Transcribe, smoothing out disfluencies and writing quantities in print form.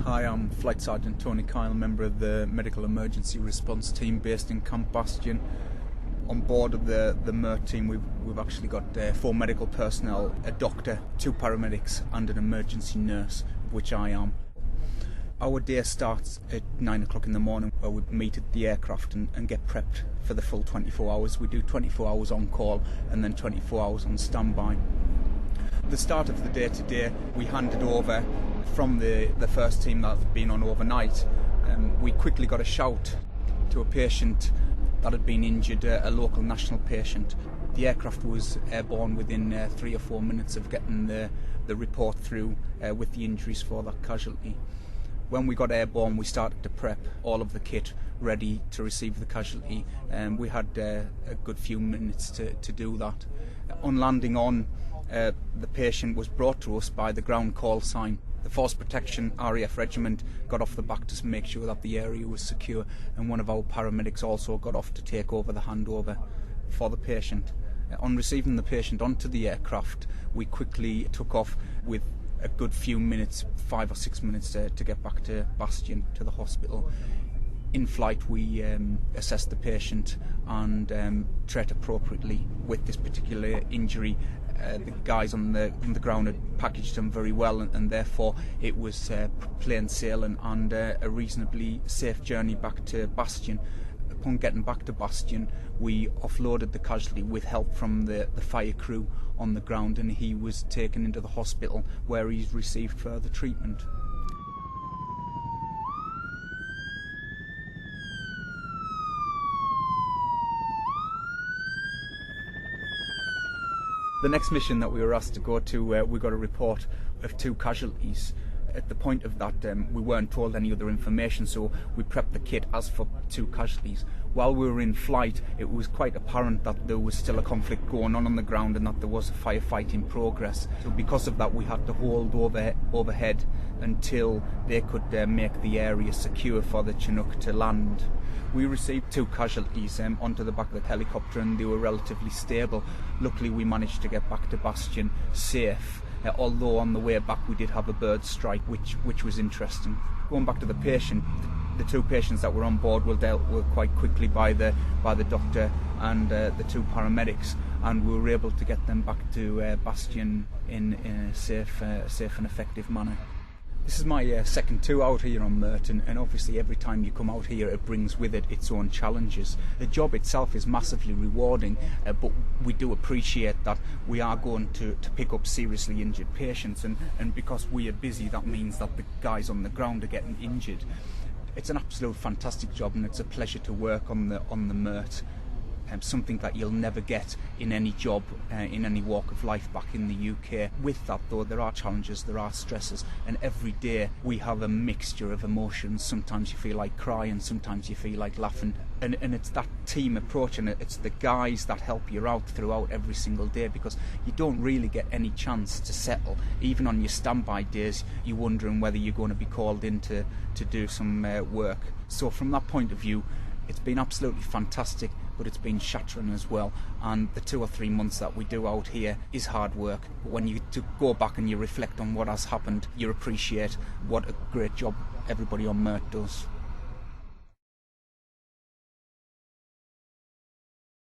Hi, I'm Flight Sergeant Tony Kyle, member of the Medical Emergency Response Team based in Camp Bastion. On board of the MERT team, we've actually got 4 medical personnel, a doctor, 2 paramedics and an emergency nurse, which I am. Our day starts at 9 o'clock in the morning, where we meet at the aircraft and get prepped for the full 24 hours. We do 24 hours on call and then 24 hours on standby. The start of the day today, we handed over from the first team that had been on overnight. We quickly got a shout to a patient that had been injured, a local national patient. The aircraft was airborne within 3 or 4 minutes of getting the report through with the injuries for that casualty. When we got airborne, we started to prep all of the kit ready to receive the casualty, and we had a good few minutes to do that. On landing on, the patient was brought to us by the ground call sign. The Force Protection RAF regiment got off the back to make sure that the area was secure, and one of our paramedics also got off to take over the handover for the patient. On receiving the patient onto the aircraft, we quickly took off with a good few minutes, 5 or 6 minutes to get back to Bastion, to the hospital. In flight, we assessed the patient and treated appropriately with this particular injury. The guys on the ground had packaged him very well, and therefore it was plain sailing and a reasonably safe journey back to Bastion. Upon getting back to Bastion, we offloaded the casualty with help from the fire crew on the ground, and he was taken into the hospital where he's received further treatment. The next mission that we were asked to go to, we got a report of 2 casualties. At the point of that, we weren't told any other information, so we prepped the kit as for 2 casualties. While we were in flight, it was quite apparent that there was still a conflict going on the ground and that there was a firefight in progress. So because of that, we had to hold overhead until they could make the area secure for the Chinook to land. We received 2 casualties onto the back of the helicopter, and they were relatively stable. Luckily, we managed to get back to Bastion safe, although on the way back we did have a bird strike, which was interesting. Going back to the patient, the 2 patients that were on board were dealt with quite quickly by the doctor and the 2 paramedics, and we were able to get them back to Bastion in a safe and effective manner. This is my second tour out here on MERT, and obviously every time you come out here it brings with it its own challenges. The job itself is massively rewarding, but we do appreciate that we are going to pick up seriously injured patients, and because we are busy, that means that the guys on the ground are getting injured. It's an absolute fantastic job, and it's a pleasure to work on the MERT. Something that you'll never get in any job, in any walk of life back in the UK. With that though, there are challenges, there are stresses, and every day we have a mixture of emotions. Sometimes you feel like crying, sometimes you feel like laughing, and it's that team approach, and it's the guys that help you out throughout every single day, because you don't really get any chance to settle. Even on your standby days, you're wondering whether you're going to be called in to do some work. So from that point of view, it's been absolutely fantastic, but it's been shattering as well. And the 2 or 3 months that we do out here is hard work. But when you go back and you reflect on what has happened, you appreciate what a great job everybody on MERT does.